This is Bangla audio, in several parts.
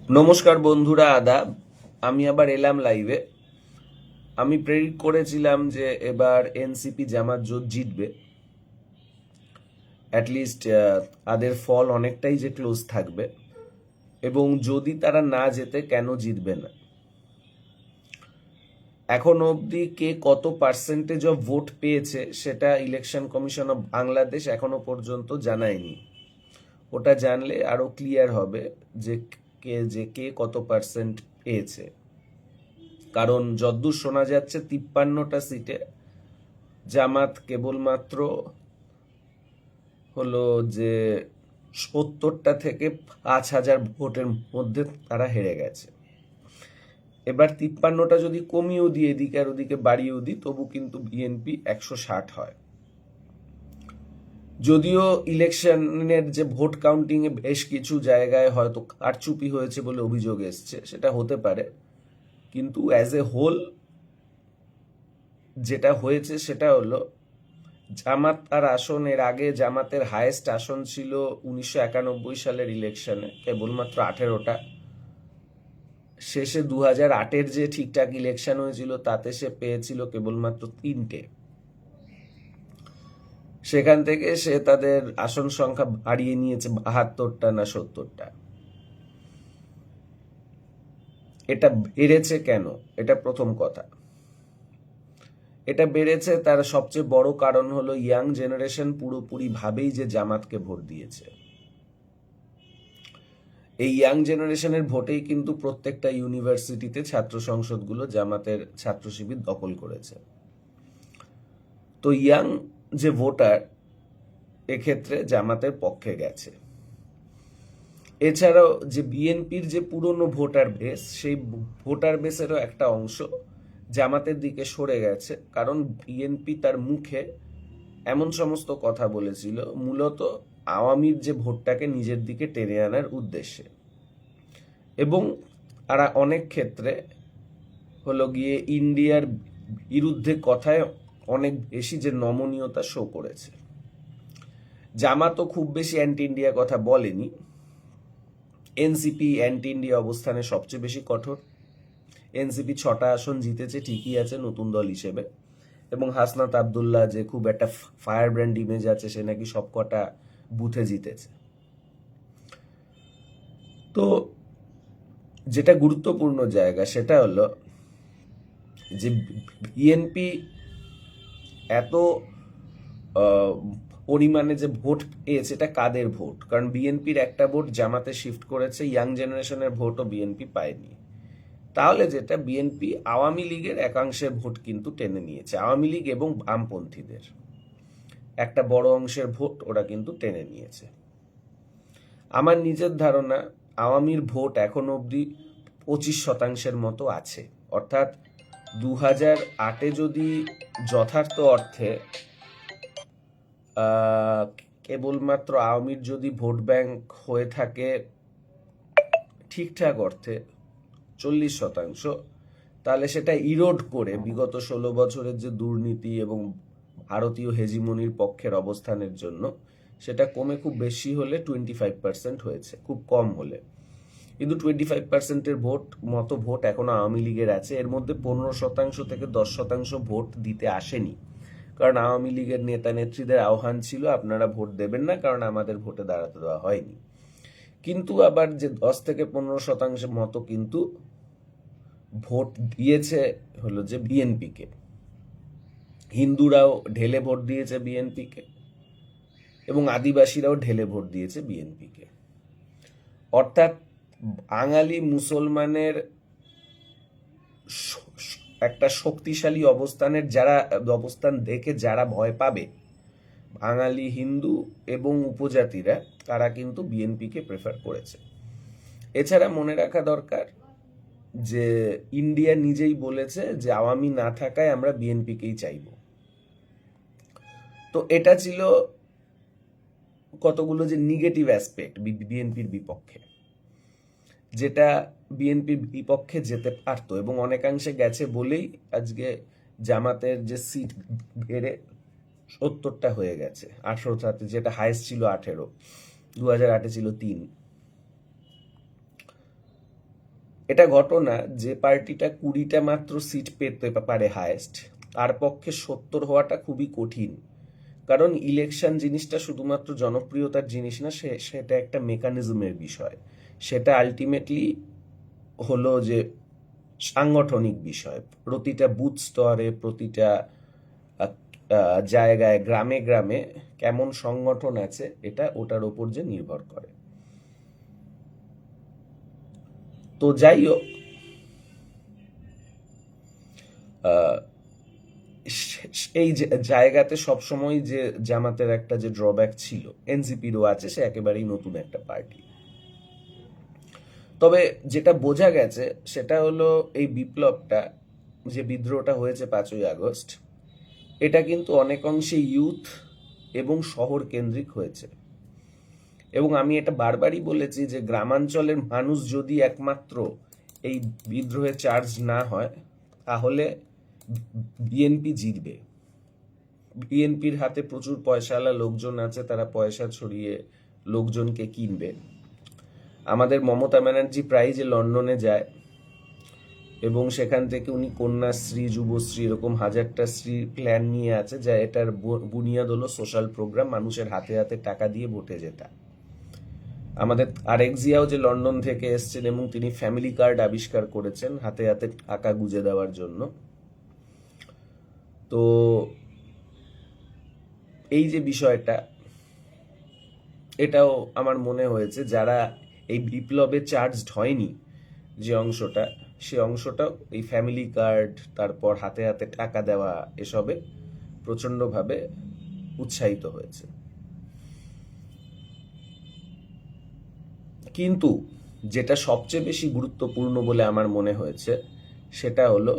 নমস্কার বন্ধুরা, আদাব। আমি আবার এলাম লাইভে। আমি প্রেডিক্ট করেছিলাম যে এবার এনসিপি জামাত জোট জিতবে। অ্যাটলিস্ট তাদের ফল অনেকটাই যে ক্লোজ থাকবে, এবং যদি তারা না জেতে কেন জিতবে না। এখন অবধি কে কত পার্সেন্টেজ অফ ভোট পেয়েছে সেটা ইলেকশন কমিশন অফ বাংলাদেশ এখনো পর্যন্ত জানায়নি। ওটা জানলে আরো ক্লিয়ার হবে যে কে কত পার্সেন্ট পেয়েছে। কারণ যদ্দূর শোনা যাচ্ছে 53টা সিটে জামাত কেবলমাত্র হলো যে 70টা থেকে 5,000 ভোটের মধ্যে তারা হেরে গেছে। এবার 53টা যদি কমিয়েও দিই, এদিকে আর ওদিকে বাড়িয়েও দিই, তবু কিন্তু বিএনপি 160 হয়। যদিও ইলেকশনের যে ভোট কাউন্টিং এ বেশ কিছু জায়গায় হয়তো কারচুপি হয়েছে বলে অভিযোগ এসছে, সেটা হতে পারে, কিন্তু অ্যাজ এ হোল যেটা হয়েছে সেটা হলো জামাত আর আসন, এর আগে জামাতের হায়েস্ট আসন ছিল 1991 সালের ইলেকশনে কেবলমাত্র 18টা। শেষে 2008-এর যে ঠিকঠাক ইলেকশন হয়েছিল তাতে সে পেয়েছিল কেবলমাত্র 3টে। সেখান থেকে সে তাদের আসন সংখ্যা বাড়িয়ে নিয়েছে 72টা না 70টা। এটা বেড়েছে কেন? এটা প্রথম কথা। এটা বেড়েছে তার সবচেয়ে বড় কারণ হলো ইয়াং জেনারেশন পুরোপুরি ভাবেই যে জামাতকে ভোট দিয়েছে। এই ইয়াং জেনারেশনের ভোটেই কিন্তু প্রত্যেকটা ইউনিভার্সিটিতে ছাত্র সংসদগুলো জামাতের ছাত্র শিবির দখল করেছে। তো ইয়াং যে ভোটার এক্ষেত্রে জামাতের পক্ষে গেছে। এছাড়াও যে বিএনপির যে পুরনো ভোটার বেস, সেই ভোটার বেসেরও একটা অংশ জামাতের দিকে সরে গেছে, কারণ বিএনপি তার মুখে এমন সমস্ত কথা বলেছিল মূলত আওয়ামীর যে ভোটটাকে নিজের দিকে টেনে আনার উদ্দেশ্যে, এবং তারা অনেক ক্ষেত্রে হলো গিয়ে ইন্ডিয়ার বিরুদ্ধে কথায় অনেক বেশি যে নমনীয়তা শো করেছে। জামাতও খুব বেশি অ্যান্টি ইন্ডিয়া কথা বলেনি। এনসিপি অ্যান্টি ইন্ডিয়া অবস্থানে সবচেয়ে বেশি কঠোর। এনসিপি 6টা আসন জিতেছে, ঠিকই আছে নতুন দল হিসেবে, এবং হাসনাত আবদুল্লাহ যে খুব একটা ফায়ার ব্র্যান্ড ইমেজ আছে, সে নাকি সবকটা বুথে জিতেছে। তো যেটা গুরুত্বপূর্ণ জায়গা সেটা হলো যে বিএনপি এত পরিমাণে যে ভোট পেয়েছে, এটা কাদের ভোট? কারণ বিএনপির একটা ভোট জামাতে শিফট করেছে, ইয়াং জেনারেশনের ভোটও বিএনপি পায়নি। তাহলে যেটা, বিএনপি আওয়ামী লীগের একাংশের ভোট কিন্তু টেনে নিয়েছে। আওয়ামী লীগ এবং বামপন্থীদের একটা বড় অংশের ভোট ওরা কিন্তু টেনে নিয়েছে। আমার নিজের ধারণা আওয়ামীর ভোট এখন অবধি 25% মতো আছে। অর্থাৎ 2008-এ যদি যথার্থ অর্থে কেবলমাত্র আওয়ামীর যদি ভোট ব্যাংক হয়ে থাকে ঠিকঠাক অর্থে 40%, তাহলে সেটা ইরোড করে বিগত 16 বছরের যে দুর্নীতি এবং ভারতীয় হেজিমনির পক্ষের অবস্থানের জন্য সেটা কমে খুব বেশি হলে 25% হয়েছে, খুব কম হলে। কিন্তু 25%-এর ভোট এখনো আওয়ামী লীগের আছে। এর মধ্যে 15% থেকে 10% ভোট দিতে আসেনি, কারণ আওয়ামী লীগের নেতা নেত্রীদের আহ্বান ছিল আপনারা ভোট দেবেন না, কারণ আমাদের ভোটে দাঁড়াতে দেওয়া হয়নি। কিন্তু আবার যে 10 থেকে 15% মতো কিন্তু ভোট দিয়েছে হলো যে বিএনপিকে। হিন্দুরাও ঢেলে ভোট দিয়েছে বিএনপিকে, এবং আদিবাসীরাও ঢেলে ভোট দিয়েছে বিএনপিকে। অর্থাৎ বাঙালি মুসলমানের একটা শক্তিশালী অবস্থান দেখে যারা ভয় পাবে, বাঙালি হিন্দু এবং উপজাতিরা, তারা কিন্তু বিএনপিকে প্রেফার করেছে। এছাড়া মনে রাখা দরকার যে ইন্ডিয়া নিজেই বলেছে যে আওয়ামী না থাকায় আমরা বিএনপিকেই চাইব। তো এটা ছিল কতগুলো যে নেগেটিভ অ্যাসপেক্ট বিএনপির বিপক্ষে, যেটা বিএনপির বিপক্ষে যেতে পারতো এবং অনেকাংশে গেছে বলেই আজকে জামাতের যে সিট বেড়ে 70টা হয়ে গেছে 18টাতে, যেটা হাইস্ট ছিল 18, 2008-এ ছিল 3। এটা ঘটনা যে পার্টিটা 20টা মাত্র সিট পেতে পারে হায়েস্ট, তার পক্ষে 70 হওয়াটা খুবই কঠিন। কারণ ইলেকশন জিনিসটা শুধুমাত্র জনপ্রিয়তার জিনিস না, সেটা একটা মেকানিজমের বিষয়। সেটা আলটিমেটলি হলো যে সাংগঠনিক বিষয়। প্রতিটা বুথ স্তরে, প্রতিটা আহ, জায়গায়, গ্রামে গ্রামে কেমন সংগঠন আছে, এটা ওটার ওপর যে নির্ভর করে। তো যাই হোক, আহ, এই জায়গাতে সবসময় যে জামাতের একটা যে ড্রব্যাক ছিল, এনসিপিরও আছে, সে একেবারেই নতুন একটা পার্টি। তবে যেটা বোঝা গেছে সেটা হলো এই বিপ্লবটা, যে বিদ্রোহটা হয়েছে 5ই আগস্ট, এটা কিন্তু অনেক অংশে ইউথ এবং শহর কেন্দ্রিক হয়েছে। এবং আমি এটা বারবারই বলেছি যে গ্রামাঞ্চলের মানুষ যদি একমাত্র এই বিদ্রোহে চার্জ না হয়, তাহলে বিএনপি জিতবে। বিএনপির হাতে প্রচুর পয়সাওয়ালা লোকজন আছে, তারা পয়সা ছড়িয়ে লোকজনকে কিনবে। আমাদের মমতা ব্যানার্জি প্রায় যে লন্ডনে যায় এবং সেখান থেকে উনি কন্যাশ্রী, যুবশ্রী, এরকম হাজারটা শ্রী প্ল্যান নিয়ে আছে, যা এটার বুনিয়াদ হলো সোশ্যাল প্রোগ্রাম, মানুষের হাতে হাতে টাকা দিয়ে ভোটে যেটা। আমাদের আরেক জিয়াও যে লন্ডন থেকে এসছেন এবং তিনি ফ্যামিলি কার্ড আবিষ্কার করেছেন হাতে হাতে টাকা গুজে দেওয়ার জন্য। তো এই যে বিষয়টা, এটাও আমার মনে হয়েছে যারা এই বিপ্লবে চার্জড হয়নি যে অংশটা, সে অংশটাও এই ফ্যামিলি কার্ড, তারপর হাতে হাতে টাকা দেওয়া, এসবে প্রচন্ডভাবে উৎসাহিত হয়েছে। কিন্তু যেটা সবচেয়ে বেশি গুরুত্বপূর্ণ বলে আমার মনে হয়েছে সেটা হলো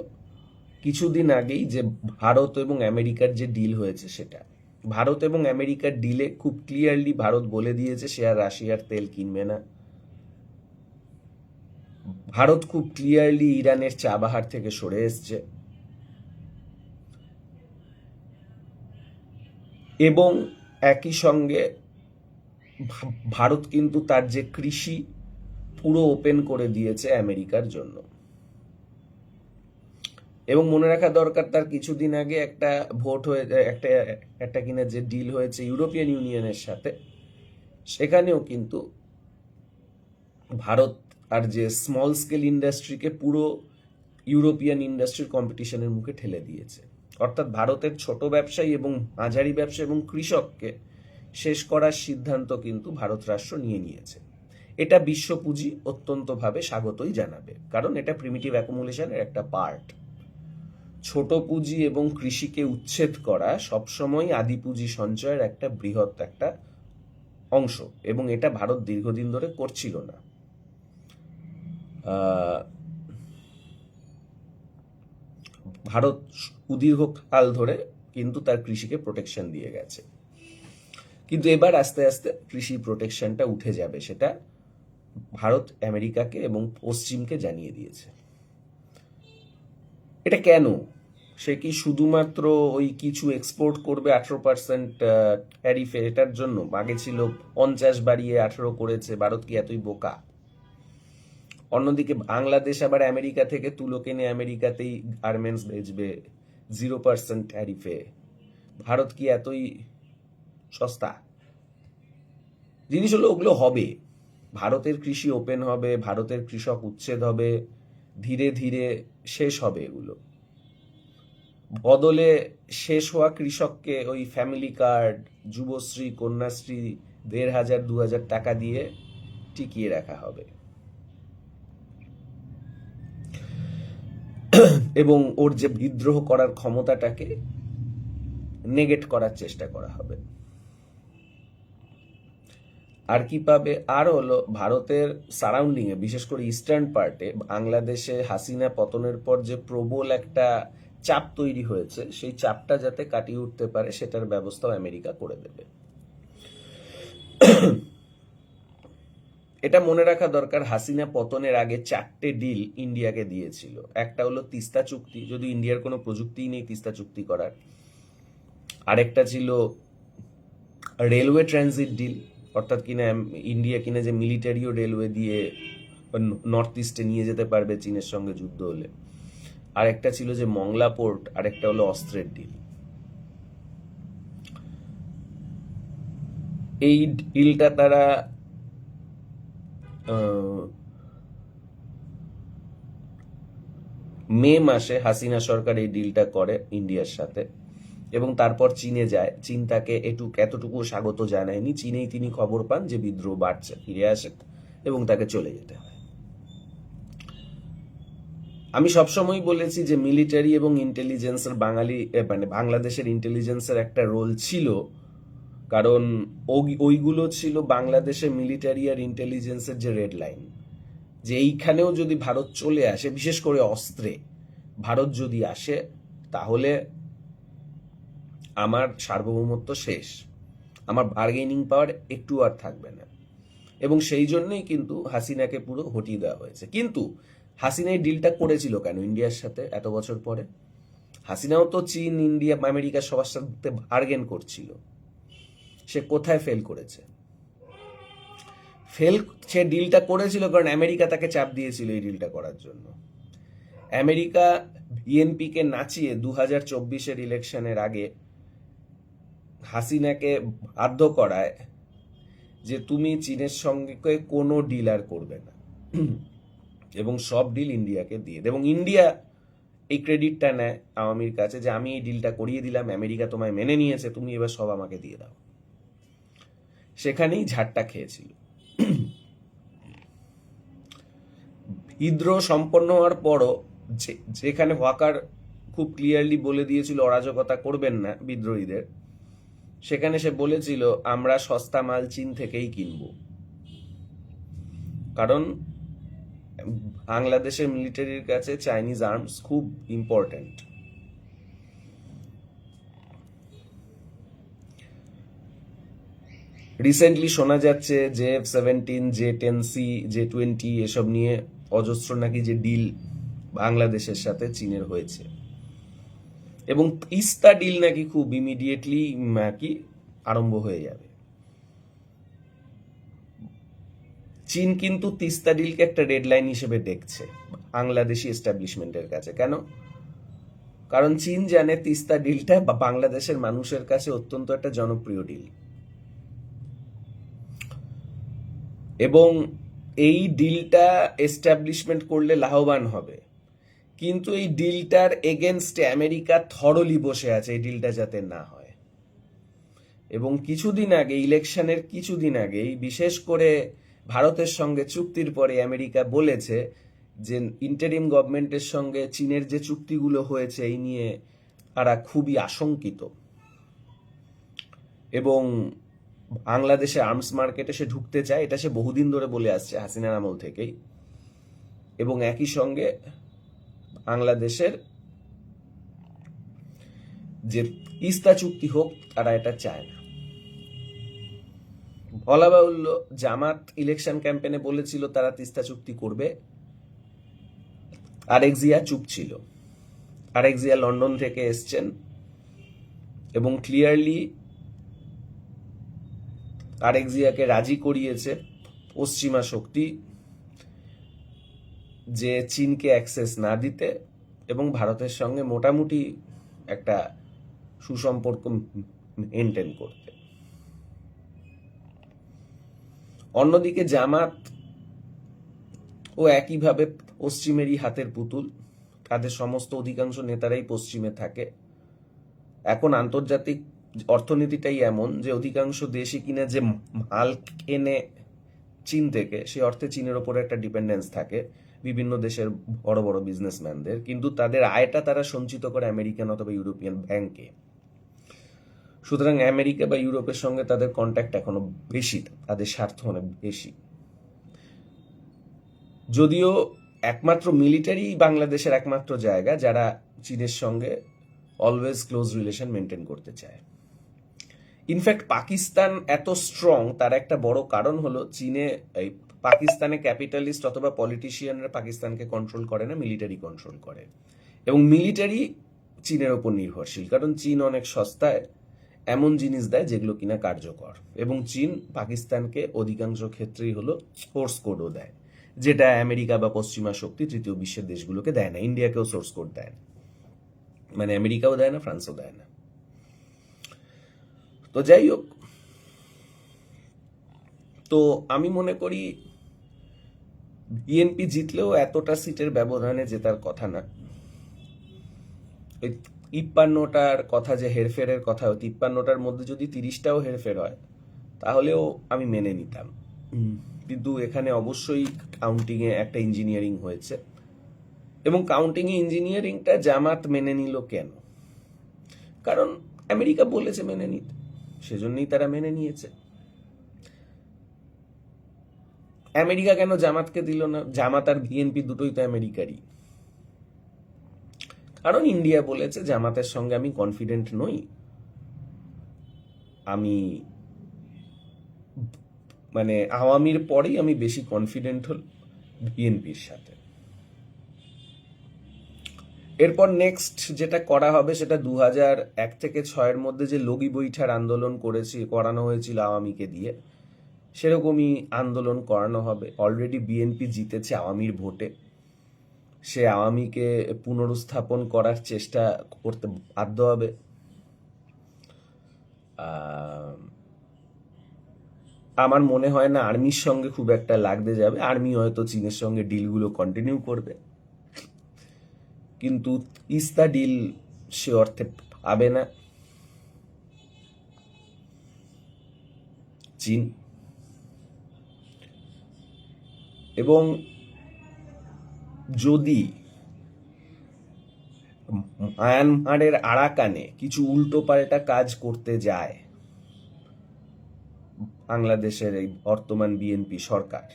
কিছুদিন আগেই যে ভারত এবং আমেরিকার যে ডিল হয়েছে, সেটা ভারত এবং আমেরিকার ডিলে খুব ক্লিয়ারলি ভারত বলে দিয়েছে সে আর রাশিয়ার তেল কিনবে না। ভারত খুব ক্লিয়ারলি ইরানের চাবাহার থেকে সরে এসছে এবং একই সঙ্গে ভারত কিন্তু তার যে কৃষি পুরো ওপেন করে দিয়েছে আমেরিকার জন্য। এবং মনে রাখা দরকার, তার কিছুদিন আগে একটা ভোট হয়ে একটা একটা কিনা যে ডিল হয়েছে ইউরোপিয়ান ইউনিয়নের সাথে, সেখানেও কিন্তু ভারত আর যে স্মল স্কেল ইন্ডাস্ট্রিকে পুরো ইউরোপিয়ান ইন্ডাস্ট্রির কম্পিটিশনের মুখে ঠেলে দিয়েছে। অর্থাৎ ভারতের ছোট ব্যবসায়ী এবং মাঝারি ব্যবসা এবং কৃষককে শেষ করার সিদ্ধান্ত কিন্তু ভারত রাষ্ট্র নিয়ে নিয়েছে। এটা বিশ্ব পুঁজি অত্যন্তভাবে স্বাগতই জানাবে, কারণ এটা প্রিমিটিভ অ্যাকুমুলেশনের একটা পার্ট। ছোট পুঁজি এবং কৃষিকে উচ্ছেদ করা সবসময় আদি পুঁজি সঞ্চয়ের একটা বৃহৎ একটা অংশ, এবং এটা ভারত দীর্ঘদিন ধরে করছিল না। ভারত সুদীর্ঘকাল ধরে কিন্তু তার কৃষিকে প্রোটেকশন দিয়ে গেছে, কিন্তু এবার আস্তে আস্তে কৃষি প্রোটেকশনটা উঠে যাবে, সেটা ভারত আমেরিকাকে এবং পশ্চিমকে জানিয়ে দিয়েছে। এটা কেন? সে কি শুধুমাত্র ওই কিছু এক্সপোর্ট করবে 18% ট্যারিফে, এটার জন্য? আগে ছিল 50 বাড়িয়ে 18 করেছে। ভারত কি এতই বোকা? অন্যদিকে বাংলাদেশ আবার আমেরিকা থেকে তুলো কিনে আমেরিকাতেই গার্মেন্টস বেচবে 0% ট্যারিফে। ভারত কি এতই সস্তা? জিনিস হলো ওগুলো হবে, ভারতের কৃষি ওপেন হবে, ভারতের কৃষক উচ্ছেদ হবে, ধীরে ধীরে শেষ হবে এগুলো। বদলে শেষ হওয়া কৃষককে ওই ফ্যামিলি কার্ড, যুবশ্রী, কন্যাশ্রী 1500 2000 টাকা দিয়ে টিকিয়ে রাখা হবে এবং ওর যে বিদ্রোহ করার ক্ষমতাটাকে নেগেট করার চেষ্টা করা হবে। আর কি পাবে? আর হলো ভারতের সারাউন্ডিং এ, বিশেষ করে ইস্টার্ন পার্টে বাংলাদেশে হাসিনা পতনের পর যে প্রবল একটা চাপ তৈরি হয়েছে, সেই চাপটা যাতে কাটিয়ে উঠতে পারে সেটার ব্যবস্থাও আমেরিকা করে দেবে। এটা মনে রাখা দরকার, হাসিনা পতনের আগে 4টে ডিল ইন্ডিয়াকে দিয়েছিল। একটা হলো তিস্তা চুক্তি, যদি ইন্ডিয়ার কোনো প্রযুক্তিই নেই তিস্তা চুক্তি করার। আরেকটা ছিল রেলওয়ে ট্রানজিট ডিল, অর্থাৎ কিনা ইন্ডিয়া কিনা যে মিলিটারি ও রেলওয়ে দিয়ে নর্থ ইস্টে নিয়ে যেতে পারবে চীনের সঙ্গে যুদ্ধ হলে। আর একটা ছিল যে মংলা পোর্ট, আর একটা হলো অস্ত্রের ডিল। এই ডিলটা তারা মে মাসে হাসিনা সরকার এই ডিলটা করে ইন্ডিয়ার সাথে, এবং তারপর চীনে যায়। চীন তাকে এতটুকু স্বাগত জানায়নি। চীনেই তিনি খবর পান যে বিদ্রোহ বাড়ছে, ফিরে আসে এবং তাকে চলে যেতে হয়। আমি সবসময় বলেছি যে মিলিটারি এবং ইন্টেলিজেন্সের বাংলাদেশের ইন্টেলিজেন্সের একটা রোল ছিল, কারণ ওইগুলো ছিল বাংলাদেশের মিলিটারি আর ইন্টেলিজেন্সের যে রেড লাইন, যে এইখানেও যদি ভারত চলে আসে, বিশেষ করে অস্ত্রে ভারত যদি আসে, তাহলে আমার সার্বভৌমত্ব শেষ, আমার বার্গেনিং পাওয়ার একটু আর থাকবে না। এবং সেই জন্যই কিন্তু হাসিনাকে পুরো হটিয়ে দেওয়া হয়েছে। কিন্তু হাসিনা এই ডিলটা করেছিল কেন ইন্ডিয়ার সাথে এত বছর পরে? হাসিনাও তো চীন, ইন্ডিয়া, আমেরিকা সবার সাথে বার্গেন করছিল। সে কোথায় ফেল করেছে? সে ডিলটা করেছিল কারণ আমেরিকা তাকে চাপ দিয়েছিল এই ডিলটা করার জন্য। আমেরিকা বিএনপিকে নাচিয়ে 2024 ইলেকশনের আগে হাসিনাকে বাধ্য করায় যে তুমি চীনের সঙ্গে কোনো ডিল আর করবে না, এবং সব ডিল ইন্ডিয়াকে দিয়ে দেয়। এবং ইন্ডিয়া এই ক্রেডিটটা নেয় আওয়ামীর কাছে যে আমি এই ডিলটা করিয়ে দিলাম, আমেরিকা তোমায় মেনে নিয়েছে, তুমি এবার সব আমাকে দিয়ে দাও। সেখানেই ঝাড়টা খেয়েছিল। বিদ্রোহ সম্পন্ন হওয়ার পরও যেখানে ওয়াকার খুব ক্লিয়ারলি বলে দিয়েছিল অরাজকতা করবেন না বিদ্রোহীদের, সেখানে সে বলেছিল আমরা সস্তা মাল চীন থেকেই কিনব, কারণ বাংলাদেশের মিলিটারির কাছে চাইনিজ আর্মস খুব ইম্পর্টেন্ট। রিসেন্টলি শোনা যাচ্ছে যে F-17, J-10C, J-20 এসব নিয়ে অজস্র নাকি যে ডিল বাংলাদেশের সাথে চীনের হয়েছে, এবং তিস্তা ডিল নাকি খুব ইমিডিয়েটলি নাকি আরম্ভ হয়ে যাবে। চীন কিন্তু তিস্তা ডিলকে একটা রেড লাইন হিসেবে দেখছে বাংলাদেশি এস্টাবলিশমেন্টের কাছে। কেন? কারণ চীন জানে তিস্তা ডিলটা বাংলাদেশের মানুষের কাছে অত্যন্ত একটা জনপ্রিয় ডিল, এবং এই ডিলটা এস্টাবলিশমেন্ট করলে লাভবান হবে। কিন্তু এই ডিলটার এগেনস্টে আমেরিকা থরলি বসে আছে এই ডিলটা যাতে না হয়। এবং ইলেকশনের কিছুদিন আগেই, বিশেষ করে ভারতের সঙ্গে চুক্তির পরে আমেরিকা বলেছে যে ইন্টারিম গভর্নমেন্টের সঙ্গে চীনের যে চুক্তিগুলো হয়েছে এই নিয়ে তারা খুবই আশঙ্কিত, এবং বাংলাদেশে আর্মস মার্কেটে সে ঢুকতে চায়, এটা সে বহুদিন ধরে বলে আসছে হাসিনার আমল থেকেই। এবং একই সঙ্গে বাংলাদেশের যে তিস্তা চুক্তি হোক তারা এটা চায় না। বলা বাহুল্য, জামাত ইলেকশন ক্যাম্পেনে বলেছিল তারা তিস্তা চুক্তি করবে, আরেক জিয়া চুপ ছিল। আরেক জিয়া লন্ডন থেকে এসছেন এবং ক্লিয়ারলি আরেক জিয়াকে রাজি করিয়েছে পশ্চিমা শক্তি যে চীনকে অ্যাক্সেস না দিতে এবং ভারতের সঙ্গে মোটামুটি একটা সুসম্পর্ক মেনটেন করতে। অন্যদিকে জামাত ও একইভাবে পশ্চিমেরই হাতের পুতুল, তাদের সমস্ত অধিকাংশ নেতারাই পশ্চিমে থাকে। এখন আন্তর্জাতিক অর্থনীতিটাই এমন যে অধিকাংশ দেশই কিনা যে মাল কেনে চীন থেকে, সে অর্থে চীনের ওপরে একটা ডিপেন্ডেন্স থাকে বিভিন্ন দেশের বড় বড় বিজনেসম্যানদের, কিন্তু তাদের আয়টা তারা সঞ্চিত করে আমেরিকান অথবা ইউরোপিয়ান ব্যাংকে। সুতরাং আমেরিকা বা ইউরোপের সঙ্গে তাদের কন্ট্যাক্ট এখনো বেশি, তাদের স্বার্থ অনেক বেশি। যদিও একমাত্র মিলিটারি বাংলাদেশের একমাত্র জায়গা যারা চীনের সঙ্গে অলওয়েজ ক্লোজ রিলেশন মেনটেন করতে চায়। ইনফ্যাক্ট পাকিস্তান এত স্ট্রং, তার একটা বড় কারণ হলো পাকিস্তানে ক্যাপিটালিস্ট অথবা পলিটিশিয়ানরা পাকিস্তানকে কন্ট্রোল করে না, মিলিটারি কন্ট্রোল করে, এবং মিলিটারি চীনের ওপর নির্ভরশীল, কারণ চীন অনেক সস্তায় এমন জিনিস দেয় যেগুলো কিনা কার্যকর, এবং চীন পাকিস্তানকে অধিকাংশ ক্ষেত্রেই হলো সোর্স কোডও দেয়। যেটা আমেরিকা বা পশ্চিমা শক্তি তৃতীয় বিশ্বের দেশগুলোকে দেয় না, ইন্ডিয়াকেও সোর্স কোড দেয় না, মানে আমেরিকাও দেয় না, ফ্রান্সও দেয় না। তো যাই হোক, তো আমি মনে করি বিএনপি জিতলেও এতটা সিটের ব্যবধানে জেতার কথা না। ওই 53টার কথা যে হেরফেরের কথা, 53টার মধ্যে যদি 30টাও হেরফের হয় তাহলেও আমি মেনে নিতাম। কিন্তু এখানে অবশ্যই কাউন্টিংয়ে একটা ইঞ্জিনিয়ারিং হয়েছে, এবং কাউন্টিংয়ে ইঞ্জিনিয়ারিংটা জামাত মেনে নিল কেন? কারণ আমেরিকা বলেছে মেনে নিতে, সেজন্যই তারা মেনে নিয়েছে। আমেরিকা কেন জামাতকে দিল না? জামাত আর বিএনপি দুটোই তো আমেরিকারই। কারণ ইন্ডিয়া বলেছে জামাতের সঙ্গে আমি কনফিডেন্ট নই, আমি মানে আওয়ামীর পরেই আমি বেশি কনফিডেন্ট হল বিএনপির সাথে। এরপর নেক্সট যেটা করা হবে সেটা 2001 থেকে 2006 মধ্যে যে লগি বৈঠার আন্দোলন করানো হয়েছিল আওয়ামীকে দিয়ে, সেরকমই আন্দোলন করানো হবে। অলরেডি বিএনপি জিতেছে আওয়ামীর ভোটে, সে আওয়ামীকে পুনরুস্থাপন করার চেষ্টা করতে বাধ্য হবে। আমার মনে হয় না আর্মির সঙ্গে খুব একটা লাগতে যাবে, আর্মি হয়তো চীনের সঙ্গে ডিলগুলো কন্টিনিউ করবে, কিন্তু তিস্তা ডিল সে অর্থে পাবে না চীন। এবং যদি মায়ানমারের আরাকানে কিছু উল্টোপাল্টা কাজ করতে যায় বাংলাদেশের এই বর্তমান বিএনপি সরকার,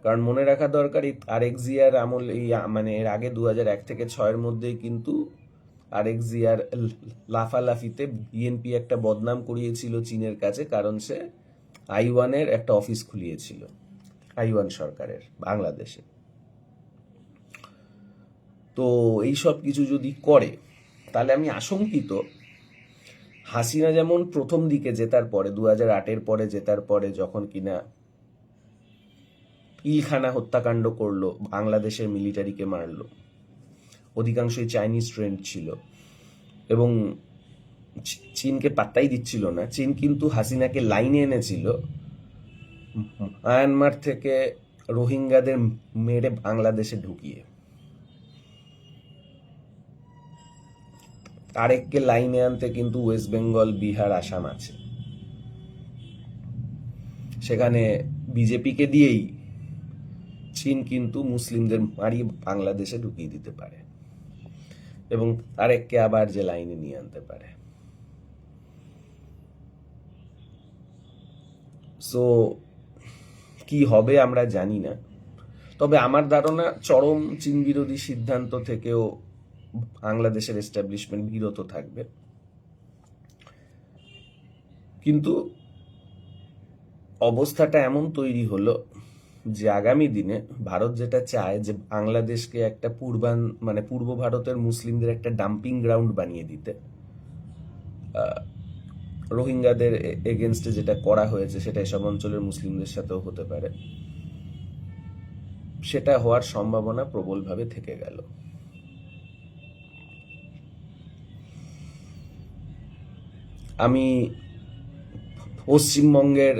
কারণ মনে রাখা দরকার এই তারেক জিয়ার আমল, এই মানে এর আগে 2001 থেকে 2006 মধ্যেই কিন্তু তারেক জিয়ার লাফালাফিতে বিএনপি একটা বদনাম করিয়েছিল চীনের কাছে, কারণ সে আইওয়ানের একটা অফিস খুলিয়েছিল, আইওয়ান সরকারের বাংলাদেশে। তো এইসব কিছু যদি করে তাহলে আমি আশঙ্কিত হাসিনা যেমন প্রথম দিকে জেতার পরে 2008-এর পরে জেতার পরে যখন কিনা পিলখানা হত্যাকাণ্ড করলো, বাংলাদেশের মিলিটারিকে মারলো, অধিকাংশই চাইনিজ ট্রেন্ড ছিল এবং চীনকে পাত্তাই দিচ্ছিল না। চীন কিন্তু হাসিনাকে লাইনে এনেছিল মায়ানমার থেকে রোহিঙ্গাদের মেরে বাংলাদেশে ঢুকিয়ে। তারেককে লাইনে আনতে কিন্তু ওয়েস্ট বেঙ্গল, বিহার, আসাম আছে, সেখানে বিজেপিকে দিয়েই চীন কিন্তু মুসলিমদের মারিয়ে বাংলাদেশে ঢুকিয়ে দিতে পারে এবং তারেককে আবার যে লাইনে নিয়ে আনতে পারে। সো কি হবে আমরা জানি না, তবে আমার ধারণা চরম চীন বিরোধী সিদ্ধান্ত থেকেও বাংলাদেশের এস্টাবলিশমেন্ট বিরত থাকবে। কিন্তু অবস্থাটা এমন তৈরি হলো যে আগামী দিনে ভারত যেটা চায় যে বাংলাদেশকে একটা পূর্ব ভারতের মুসলিমদের একটা ডাম্পিং গ্রাউন্ড বানিয়ে দিতে, রোহিঙ্গাদের এগেনস্টে যেটা করা হয়েছে সেটা এসব অঞ্চলের মুসলিমদের সাথেও হতে পারে, সেটা হওয়ার সম্ভাবনা প্রবলভাবে থেকে গেল। আমি পশ্চিমবঙ্গের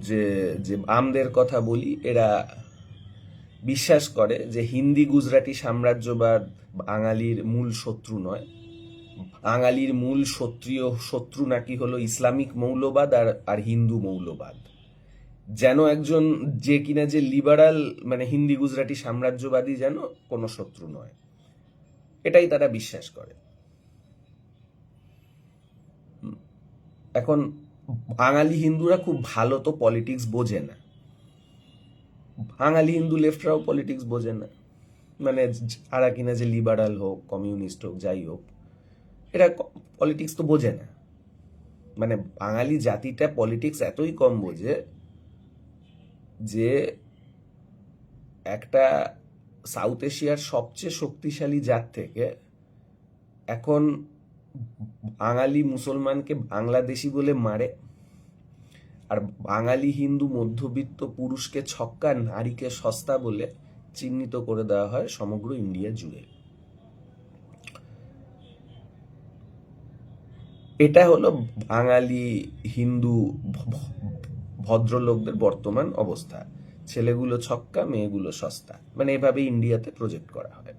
যে যে আমদের কথা বলি, এরা বিশ্বাস করে যে হিন্দি গুজরাটি সাম্রাজ্যবাদ বাঙালির মূল শত্রু নয়, বাঙালির মূল শত্রু নাকি হলো ইসলামিক মৌলবাদ আর হিন্দু মৌলবাদ। যেন একজন যে কিনা যে লিবারাল মানে হিন্দি গুজরাটি সাম্রাজ্যবাদী যেন কোনো শত্রু নয়, এটাই তারা বিশ্বাস করে। এখন বাঙালি হিন্দুরা খুব ভালো তো পলিটিক্স বোঝে না, বাঙালি হিন্দু লেফটরাও পলিটিক্স বোঝে না, মানে যারা কিনা যে লিবারাল হোক, কমিউনিস্ট হোক, যাই হোক, এরা পলিটিক্স তো বোঝে না। মানে বাঙালি জাতিটা পলিটিক্স এতই কম বোঝে যে একটা সাউথ এশিয়ার সবচেয়ে শক্তিশালী জাত থেকে এখন বাঙালি মুসলমানকে বাংলাদেশি বলে মারে, আর বাঙালি হিন্দু মধ্যবিত্ত পুরুষকে ছক্কা, নারীকে সস্তা বলে চিহ্নিত করে দেওয়া হয় সমগ্র ইন্ডিয়া জুড়ে। এটা হলো বাঙালি হিন্দু ভদ্রলোকদের বর্তমান অবস্থা। ছেলেগুলো ছক্কা, মেয়েগুলো সস্তা, মানে এভাবে ইন্ডিয়াতে প্রজেক্ট করা হয়।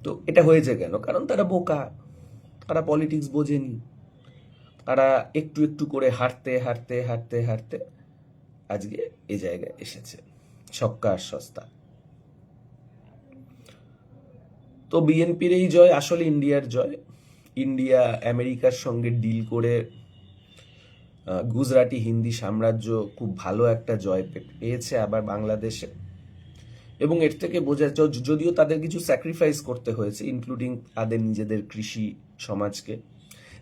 তো এটা হয়েছে কেন? কারণ তারা বোকা, তারা পলিটিক্স বোঝেনি, তারা একটু একটু করে হারতে হারতে হারতে হারতে আজকে এই জায়গায় এসেছে, ছক্কা আর সস্তা। তো বিএনপির এই জয় আসলে ইন্ডিয়ার জয়। ইন্ডিয়া আমেরিকার সঙ্গে ডিল করে গুজরাটি হিন্দি সাম্রাজ্য খুব ভালো একটা জয় পেয়েছে আবার বাংলাদেশে। এবং এর থেকে বোঝা যায়, যদিও তাদের কিছু স্যাক্রিফাইস করতে হয়েছে, ইনক্লুডিং তাদের নিজেদের কৃষি সমাজকে,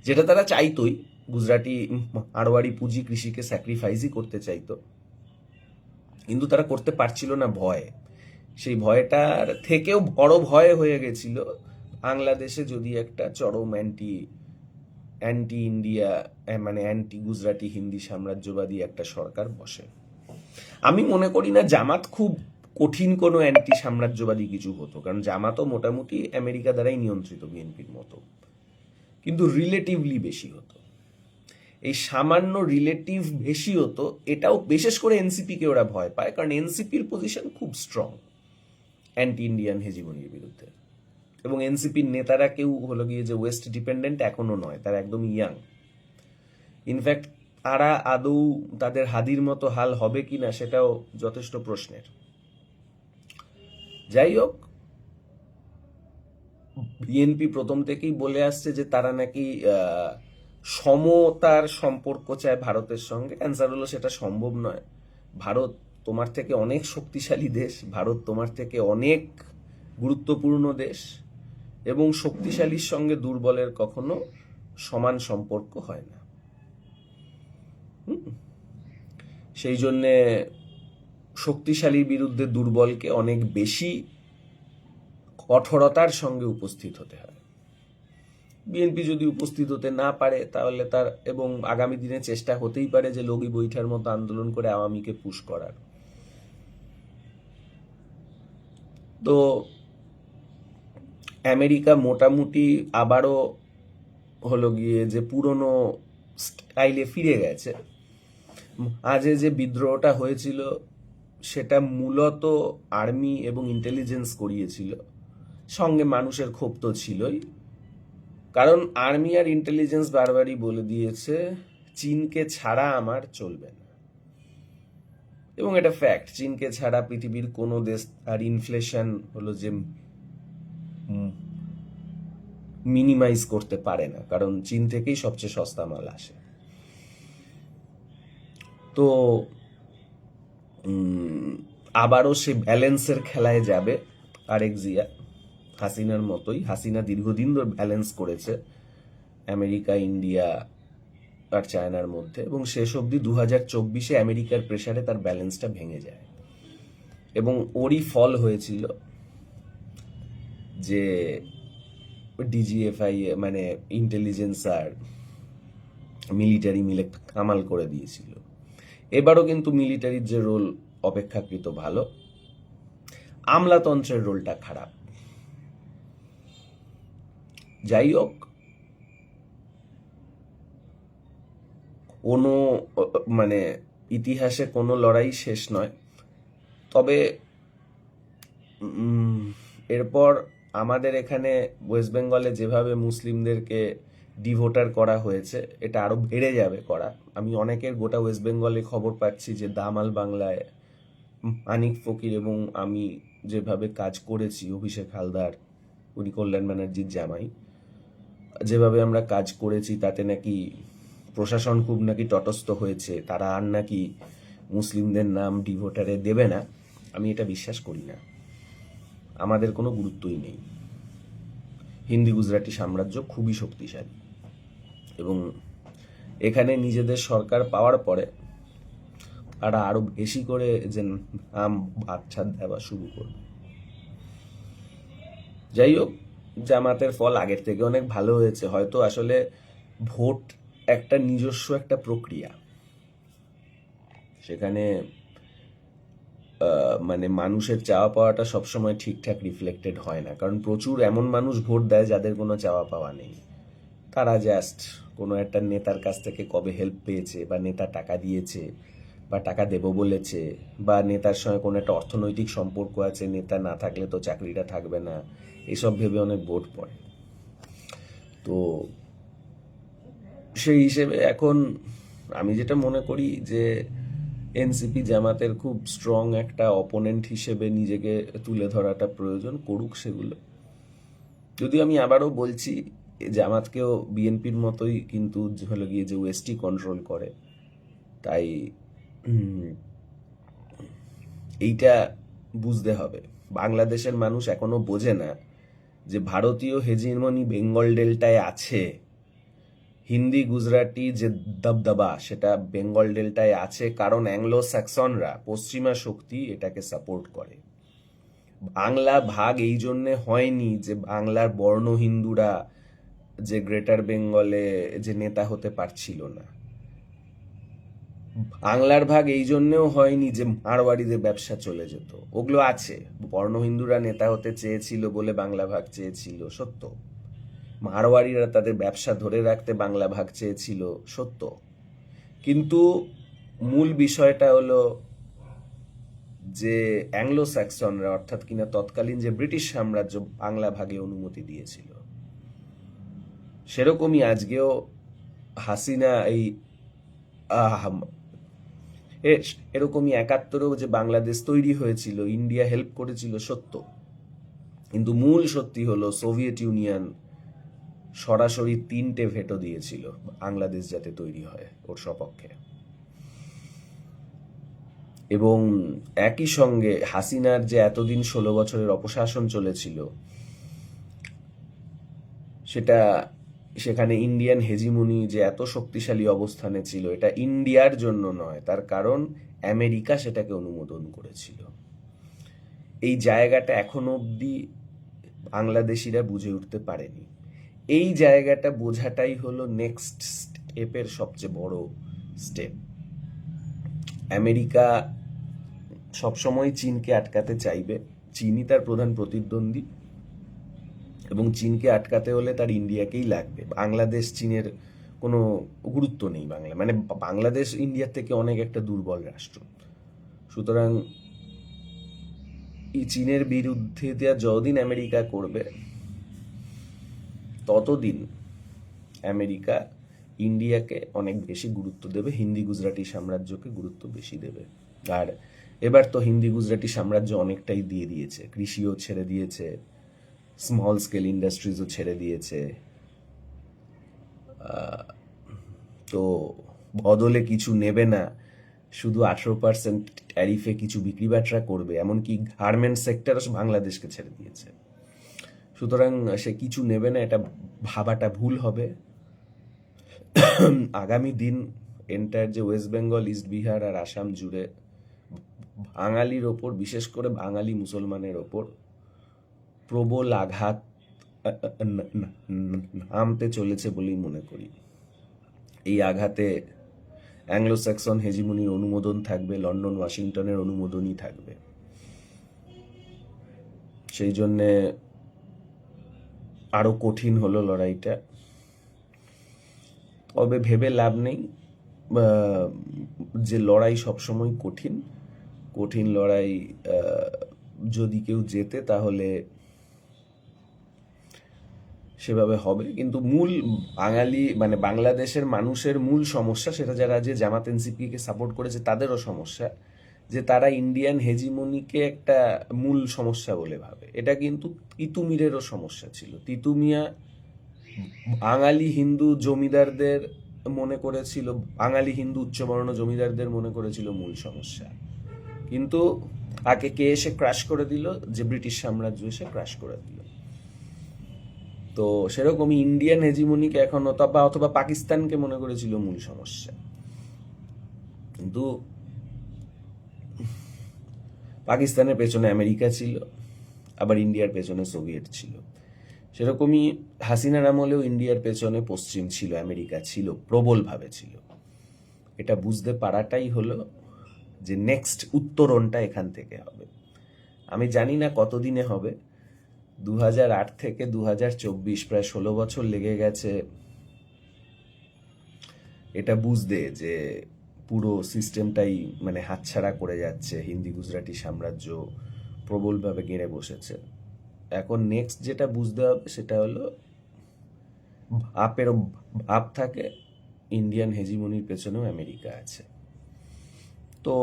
যেটা তারা চাইতোই। গুজরাটি মারোয়াড়ি পুঁজি কৃষিকে স্যাক্রিফাইসই করতে চাইতো, কিন্তু তারা করতে পারছিল না ভয়ে। সেই ভয়টার থেকেও বড় ভয় হয়ে গেছিল বাংলাদেশে যদি একটা চরম অ্যান্টি ইন্ডিয়া, মানে অ্যান্টি গুজরাটি হিন্দি সাম্রাজ্যবাদী একটা সরকার বসে। আমি মনে করি না জামাত খুব কঠিন কোনো অ্যান্টি সাম্রাজ্যবাদী কিছু হতো, কারণ জামাতও মোটামুটি আমেরিকা দ্বারাই নিয়ন্ত্রিত বিএনপির মতো, কিন্তু রিলেটিভলি বেশি হতো। এই সামান্য রিলেটিভ বেশি হতো, এটাও বিশেষ করে এনসিপিকে ওরা ভয় পায়, কারণ এনসিপির পজিশন খুব স্ট্রং অ্যান্টি ইন্ডিয়ান হেজিমনির বিরুদ্ধে। এবং এনসিপির নেতারা কেউ হলো গিয়ে যে ওয়েস্ট ডিপেন্ডেন্ট এখনো নয়, তারা একদম ইয়াং। ইনফ্যাক্ট তারা আদৌ তাদের হাদির মতো হাল হবে কিনা সেটাও যথেষ্ট প্রশ্নের। যাই হোক, বিএনপি প্রথম থেকেই বলে আসছে যে তারা নাকি সমতার সম্পর্ক চায় ভারতের সঙ্গে। অ্যান্সার হলো সেটা সম্ভব নয়। ভারত তোমার থেকে অনেক শক্তিশালী দেশ, ভারত তোমার থেকে অনেক গুরুত্বপূর্ণ দেশ, এবং শক্তিশালীর সঙ্গে দুর্বলের কখনো সমান সম্পর্ক হয় না। সেই জন্যে শক্তিশালীর বিরুদ্ধে দুর্বলকে অনেক বেশি কঠোরতার সঙ্গে উপস্থিত হতে হয়। বিএনপি যদি উপস্থিত হতে না পারে তাহলে তার, এবং আগামী দিনে চেষ্টা হতেই পারে যে লগি বৈঠার মতো আন্দোলন করে আওয়ামীকে পুশ করার। তো আমেরিকা মোটামুটি আবারও হলো গিয়ে যে পুরনো স্টাইলে ফিরে গেছে। আজে যে বিদ্রোহটা হয়েছিল সেটা মূলত আর্মি এবং ইন্টেলিজেন্স করিয়েছিল, সঙ্গে মানুষের ক্ষোভ তো ছিলই। কারণ আর্মি আর ইন্টেলিজেন্স বারবারই বলে দিয়েছে চীনকে ছাড়া আমার চলবে না, এবং এটা ফ্যাক্ট। চীনকে ছাড়া পৃথিবীর কোনো দেশ আর ইনফ্লেশন হলো যে মিনিমাইজ করতে পারে না, কারণ চীন থেকেই সবচেয়ে সস্তা মাল আসে। তো আবারও সে ব্যালেন্সের খেলায় যাবে আরেক জিয়া, হাসিনার মতোই। হাসিনা দীর্ঘদিন ধরে ব্যালেন্স করেছে আমেরিকা, ইন্ডিয়া আর চায়নার মধ্যে, এবং শেষ অবধি 2024-এ আমেরিকার প্রেসারে তার ব্যালেন্সটা ভেঙে যায়। এবং ওরই ফল হয়েছিল যে ডিজিএফআই, মানে ইন্টেলিজেন্স আর মিলিটারি মিলে কামাল করে দিয়েছিল। এবারও কিন্তু মিলিটারির যে রোল অপেক্ষাকৃত ভালো, আমলাতন্ত্রের রোলটা খারাপ। যাই হোক, কোনো মানে ইতিহাসে কোনো লড়াই শেষ নয়। তবে এরপর আমাদের এখানে ওয়েস্ট বেঙ্গলে যেভাবে মুসলিমদেরকে ডিভোটার করা হয়েছে, এটা আরো বেড়ে যাবে করা। আমি অনেকের গোটা ওয়েস্ট বেঙ্গলে খবর পাচ্ছি যে দামাল বাংলায় আনিক ফকির এবং আমি যেভাবে কাজ করেছি, অভিষেক হালদার, উনি কল্যাণ ব্যানার্জির জামাই, যেভাবে আমরা কাজ করেছি তাতে নাকি প্রশাসন খুব নাকি তটস্থ হয়েছে, তারা আর নাকি মুসলিমদের নাম ডিভোটারে দেবে না। আমি এটা বিশ্বাস করি না। আমাদের কোনো গুরুত্বই নেই। হিন্দি গুজরাটি সাম্রাজ্য খুবই শক্তিশালী, এবং এখানে নিজেদের সরকার পাওয়ার পরে তারা আরো বেশি করে যে নাম বাচ্চা দেওয়া শুরু করবে। যাই হোক, জামাতের ফল আগের থেকে অনেক ভালো হয়েছে। হয়তো আসলে ভোট একটা নিজস্ব একটা প্রক্রিয়া, সেখানে মানে মানুষের চাওয়া পাওয়াটা সবসময় ঠিকঠাক রিফ্লেক্টেড হয় না, কারণ প্রচুর এমন মানুষ ভোট দেয় যাদের কোনো চাওয়া পাওয়া নেই। তারা জাস্ট কোনো একটা নেতার কাছ থেকে কবে হেল্প পেয়েছে, বা নেতা টাকা দিয়েছে, বা টাকা দেবো বলেছে, বা নেতার সঙ্গে কোনো একটা অর্থনৈতিক সম্পর্ক আছে, নেতা না থাকলে তো চাকরিটা থাকবে না, এসব ভেবে অনেক ভোট পড়ে। তো সেই হিসেবে এখন আমি যেটা মনে করি যে এনসিপি জামাতের খুব স্ট্রং একটা অপোনেন্ট হিসেবে নিজেকে তুলে ধরাটা প্রয়োজন, করুক সেগুলো। যদিও আমি আবারও বলছি, জামাতকেও বিএনপির মতোই কিন্তু হলো গিয়ে যে ওয়েস্টই কন্ট্রোল করে, তাই এইটা বুঝতে হবে। বাংলাদেশের মানুষ এখনো বোঝে না যে ভারতীয় হেজিমনি বেঙ্গল ডেল্টায় আছে, হিন্দি গুজরাটি যে দবদবা সেটা বেঙ্গল ডেল্টায় আছে, কারণ অ্যাংলো স্যাক্সনরা, পশ্চিমা শক্তি এটাকে সাপোর্ট করে। বাংলা ভাগ এই জন্যে হয়নি যে বাংলার বর্ণ হিন্দুরা যে গ্রেটার বেঙ্গলে যে নেতা হতে পারছিল না। বাংলার ভাগ এই জন্যেও হয়নি যে মারওয়াড়িদের ব্যবসা চলে যেত, ওগুলো আছে। বর্ণ হিন্দুরা নেতা হতে চেয়েছিল বলে বাংলা ভাগ চেয়েছিল, সত্য। মারওয়াড়িরা তাদের ব্যবসা ধরে রাখতে বাংলা ভাগ চেয়েছিল, সত্য। কিন্তু মূল বিষয়টা হলো যে অ্যাংলো স্যাক্সনরা, অর্থাৎ কিনা তৎকালীন যে ব্রিটিশ সাম্রাজ্য বাংলা ভাগে অনুমতি দিয়েছিল, সেরকমই আজকেও হাসিনা এই এরকমই 71-এও যে বাংলাদেশ তৈরি হয়েছিল, ইন্ডিয়া হেল্প করেছিল, সত্য। কিন্তু মূল সত্যি হলো সোভিয়েত ইউনিয়ন সরাসরি 3টে ভেটো দিয়েছিল বাংলাদেশ যাতে তৈরি হয় ওর সপক্ষে। এবং একই সঙ্গে হাসিনার যে এতদিন 16 বছরের অপশাসন চলেছিল, সেটা সেখানে ইন্ডিয়ান হেজিমনি যে এত শক্তিশালী অবস্থানে ছিল, এটা ইন্ডিয়ার জন্য নয়, তার কারণ আমেরিকা সেটাকে অনুমোদন করেছিল। এই জায়গাটা এখনো অবধি বাংলাদেশিরা বুঝে উঠতে পারেনি। এই জায়গাটা বোঝাটাই হলো নেক্সট স্টেপের সবচেয়ে বড় স্টেপ। আমেরিকা সবসময় চীনকে আটকাতে চাইবে, চীনই তার প্রধান প্রতিদ্বন্দ্বী, এবং চীনকে আটকাতে হলে তার ইন্ডিয়াকেই লাগবে। বাংলাদেশ চীনের কোনো গুরুত্ব নেই বাংলা, মানে বাংলাদেশ ইন্ডিয়ার থেকে অনেক একটা দুর্বল রাষ্ট্র। সুতরাং এই চীনের বিরুদ্ধে যতদিন আমেরিকা করবে, ততদিন আমেরিকা ইন্ডিয়াকে অনেক বেশি গুরুত্ব দেবে, হিন্দি গুজরাটি সাম্রাজ্যকে গুরুত্ব বেশি দেবে। আর এবার তো হিন্দি গুজরাটি সাম্রাজ্য অনেকটাই দিয়ে দিয়েছে, কৃষিও ছেড়ে দিয়েছে, স্মল স্কেল ইন্ডাস্ট্রিজও ছেড়ে দিয়েছে। তো বদলে কিছু নেবে না, শুধু 18% ট্যারিফে কিছু বিক্রি বাট্রা করবে, এমনকি গার্মেন্ট সেক্টরও বাংলাদেশকে ছেড়ে দিয়েছে। সুতরাং সে কিছু নেবে না, এটা ভাবাটা ভুল হবে। আগামী দিন এন্টায়ার যে ওয়েস্ট বেঙ্গল, ইস্ট বিহার আর আসাম জুড়ে বাঙালির ওপর, বিশেষ করে বাঙালি মুসলমানের ওপর প্রবল আঘাত নামতে চলেছে বলেই মনে করি। এই আঘাতে অ্যাংলো স্যাক্সন হেজিমনির অনুমোদন থাকবে, লন্ডন ওয়াশিংটনের অনুমোদনই থাকবে। সেই জন্যে আরো কঠিন হলো লড়াইটা। তবে ভেবে লাভ নেই যে লড়াই সবসময় কঠিন। কঠিন লড়াই যদি কেউ জেতে তাহলে সেভাবে হবে, কিন্তু মূল বাঙালি মানে বাংলাদেশের মানুষের মূল সমস্যা, সেটা যারা যে জামাত এনসিপিকে সাপোর্ট করেছে তাদেরও সমস্যা, যে তারা ইন্ডিয়ান হেজিমনিকে একটা মূল সমস্যা বলে ভাবে। এটা কিন্তু তিতুমিরেরও সমস্যা ছিল। তিতুমিয়া বাঙালি হিন্দু জমিদারদের মনে করেছিল, বাঙালি হিন্দু উচ্চবর্ণ জমিদারদের মনে করেছিল মূল সমস্যা, কিন্তু তাকে কে এসে ক্রাশ করে দিল? যে ব্রিটিশ সাম্রাজ্য এসে ক্রাশ করে দিল। তো সেরকমই ইন্ডিয়ান হেজিমনিকে এখন অথবা পাকিস্তানকে মনে করেছিল মূল সমস্যা, কিন্তু পাকিস্তানের পেছনে আমেরিকা ছিল, আবার ইন্ডিয়ার পেছনে সোভিয়েত ছিল। সেরকমই হাসিনার আমলেও ইন্ডিয়ার পেছনে পশ্চিম ছিল, আমেরিকা ছিল, প্রবলভাবে ছিল। এটা বুঝতে পারাটাই হলো যে নেক্সট উত্তরণটা এখান থেকে হবে। আমি জানি না কতদিনে হবে, 2008 থেকে 2024 প্রায় 16 বছর লেগে গেছে এটা বুঝতে যে পুরো সিস্টেমটাই মানে হাতছাড়া করে যাচ্ছে, হিন্দি গুজরাটি সাম্রাজ্য প্রবলভাবে গেড়ে বসেছে। এখন নেক্সট যেটা বুঝতে হবে সেটা হলো ভাপেরও ভাব থাকে, ইন্ডিয়ান হেজিমনির পেছনেও আমেরিকা আছে। তো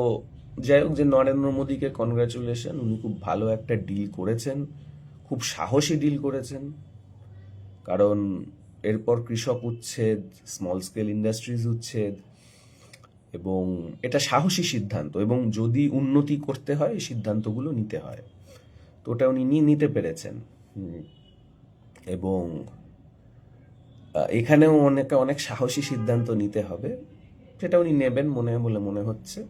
যাই হোক, যে নরেন্দ্র মোদীকে কনগ্রাচুলেশন, উনি খুব ভালো একটা ডিল করেছেন, খুব সাহসী ডিল করেছেন। কারণ এরপর কৃষক উচ্ছেদ, স্মল স্কেল ইন্ডাস্ট্রিজ উচ্ছেদ, এবং এটা সাহসী সিদ্ধান্ত, এবং যদি উন্নতি করতে হয় এই সিদ্ধান্তগুলো নিতে হয়, তো ওটা উনি নিতে পেরেছেন। এবং এখানেও অনেক সাহসী সিদ্ধান্ত নিতে হবে, সেটা উনি নেবেন বলে মনে হচ্ছে।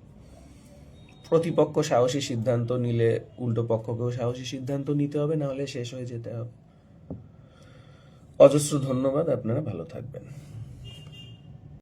প্রতিপক্ষ সাহসী সিদ্ধান্ত নিলে উল্টো পক্ষকেও সাহসী সিদ্ধান্ত নিতে হবে, না হলে শেষ হয়ে যেতে হবে। অজস্র ধন্যবাদ, আপনারা ভালো থাকবেন।